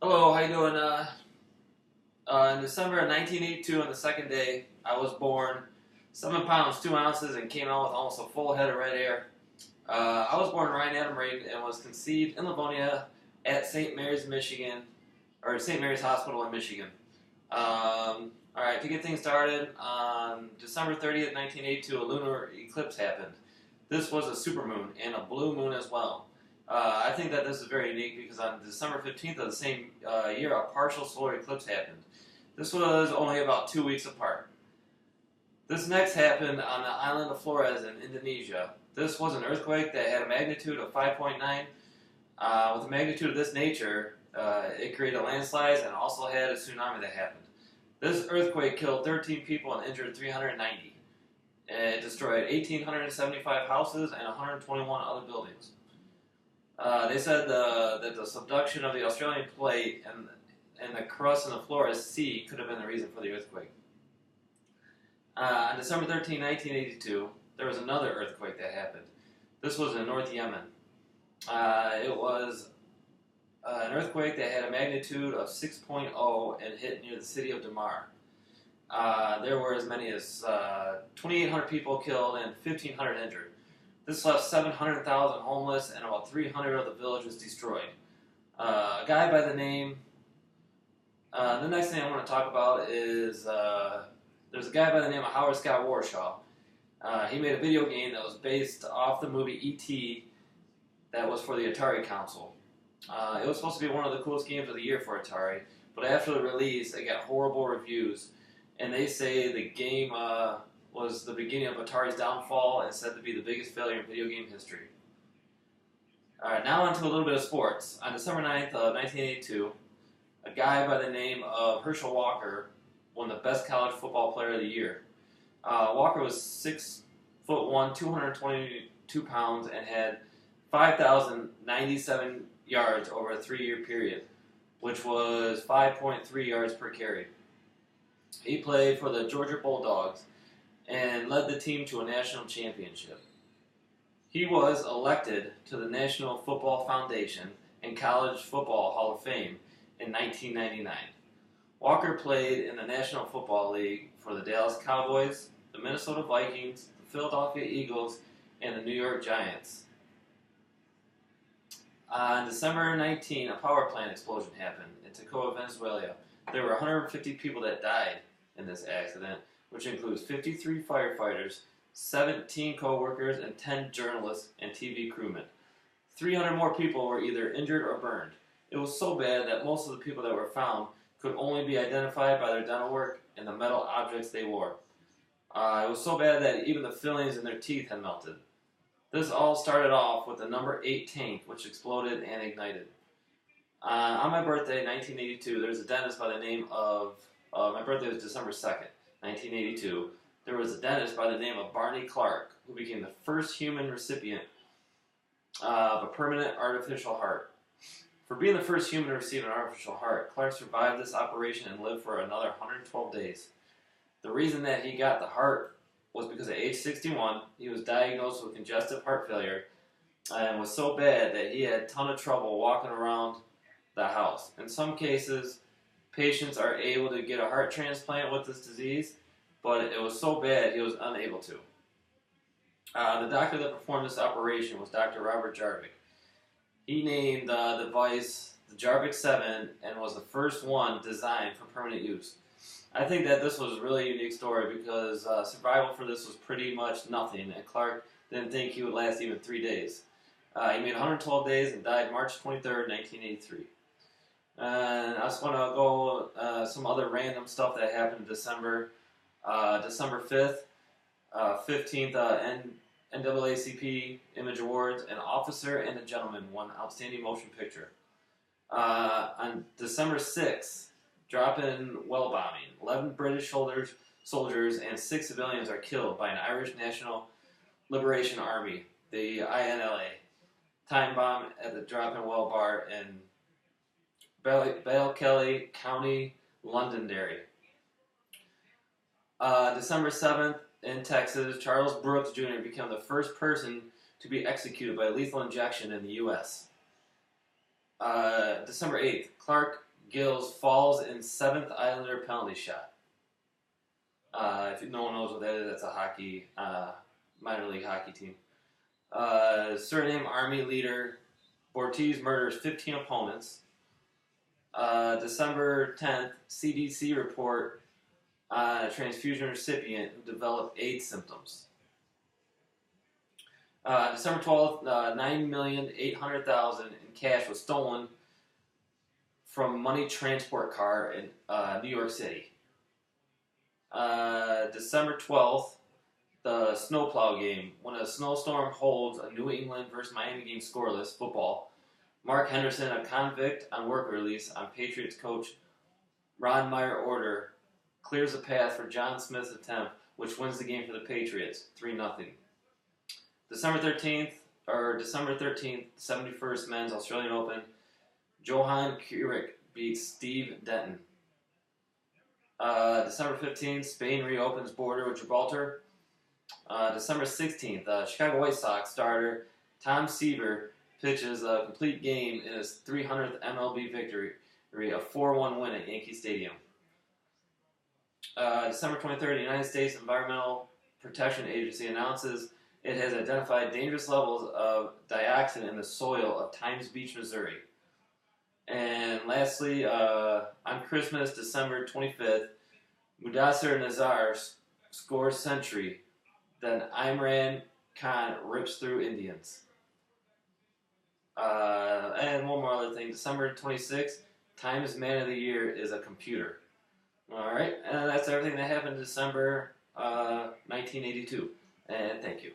Hello, how you doing? In December of 1982, on the second day, I was born, 7 pounds 2 ounces, and came out with almost a full head of red hair. I was born Ryan Adam Reed and was conceived in Livonia at St. Mary's, Michigan, or St. Mary's Hospital in Michigan. All right, to get things started, on December 30th, 1982, a lunar eclipse happened. This was a supermoon and a blue moon as well. I think that this is very unique because on December 15th of the same year, a partial solar eclipse happened. This was only about 2 weeks apart. This next happened on the island of Flores in Indonesia. This was an earthquake that had a magnitude of 5.9. With a magnitude of this nature, it created landslides and also had a tsunami that happened. This earthquake killed 13 people and injured 390. It destroyed 1,875 houses and 121 other buildings. They said that the subduction of the Australian plate and the crust in the Flores Sea could have been the reason for the earthquake. On December 13, 1982, there was another earthquake that happened. This was in North Yemen. It was an earthquake that had a magnitude of 6.0 and hit near the city of Damar. There were as many as 2,800 people killed and 1,500 injured. This left 700,000 homeless and about 300 of the villages destroyed. A guy by the name. The next thing I want to talk about is there's a guy by the name of Howard Scott Warshaw. He made a video game that was based off the movie E.T. that was for the Atari console. It was supposed to be one of the coolest games of the year for Atari, but after the release, it got horrible reviews, and they say the game was the beginning of Atari's downfall and said to be the biggest failure in video game history. Alright, now on to a little bit of sports. On December 9th of 1982, a guy by the name of Herschel Walker won the best college football player of the year. Walker was 6'1", 222 pounds, and had 5,097 yards over a 3-year period, which was 5.3 yards per carry. He played for the Georgia Bulldogs and led the team to a national championship. He was elected to the National Football Foundation and College Football Hall of Fame in 1999. Walker played in the National Football League for the Dallas Cowboys, the Minnesota Vikings, the Philadelphia Eagles, and the New York Giants. On December 19, a power plant explosion happened in Toccoa, Venezuela. There were 150 people that died in this accident, which includes 53 firefighters, 17 co-workers, and 10 journalists and TV crewmen. 300 more people were either injured or burned. It was so bad that most of the people that were found could only be identified by their dental work and the metal objects they wore. It was so bad that even the fillings in their teeth had melted. This all started off with the number 8 tank, which exploded and ignited. On my birthday, 1982, there was a dentist by the name of, my birthday was December 2nd, 1982. There was a dentist by the name of Barney Clark, who became the first human recipient of a permanent artificial heart. For being the first human to receive an artificial heart, Clark survived this operation and lived for another 112 days. The reason that he got the heart was because at age 61, he was diagnosed with congestive heart failure and was so bad that he had a ton of trouble walking around the house. In some cases, patients are able to get a heart transplant with this disease, but it was so bad he was unable to. The doctor that performed this operation was Dr. Robert Jarvik. He named the device the Jarvik 7 and was the first one designed for permanent use. I think that this was a really unique story because survival for this was pretty much nothing, and Clark didn't think he would last even 3 days. He made 112 days and died March 23rd, 1983. And I just want to go some other random stuff that happened in December. December 5th, 15th NAACP Image Awards, An Officer and a Gentleman won Outstanding Motion Picture. On December 6th, drop-in well bombing. 11 British soldiers and 6 civilians are killed by an Irish National Liberation Army, the INLA. Time bomb at the drop-in well bar in Ballykelly, County Londonderry. December 7th, in Texas, Charles Brooks Jr. became the first person to be executed by lethal injection in the U.S. December 8th, Clark Gills falls in 7th Islander penalty shot. If no one knows what that is, that's a hockey, minor league hockey team. Surname Army leader Ortiz murders 15 opponents. December 10th, CDC report on a transfusion recipient who developed AIDS symptoms. December 12th, $9,800,000 in cash was stolen from money transport car in New York City. December 12th, the snowplow game. When a snowstorm holds a New England versus Miami game scoreless football, Mark Henderson, a convict on work release on Patriots coach Ron Meyer order, clears the path for John Smith's attempt, which wins the game for the Patriots, 3-0. December 13th, 71st Men's Australian Open, Johan Keurig beats Steve Denton. December 15th, Spain reopens border with Gibraltar. December 16th, Chicago White Sox starter Tom Seaver pitches a complete game in his 300th MLB victory, a 4-1 win at Yankee Stadium. December 23rd, the United States Environmental Protection Agency announces it has identified dangerous levels of dioxin in the soil of Times Beach, Missouri. And lastly, on Christmas, December 25th, Mudassir Nazar scores century. Then Imran Khan rips through Indians. And one more other thing. December 26th, Times Man of the Year is a computer. Alright, and that's everything that happened in December 1982. And thank you.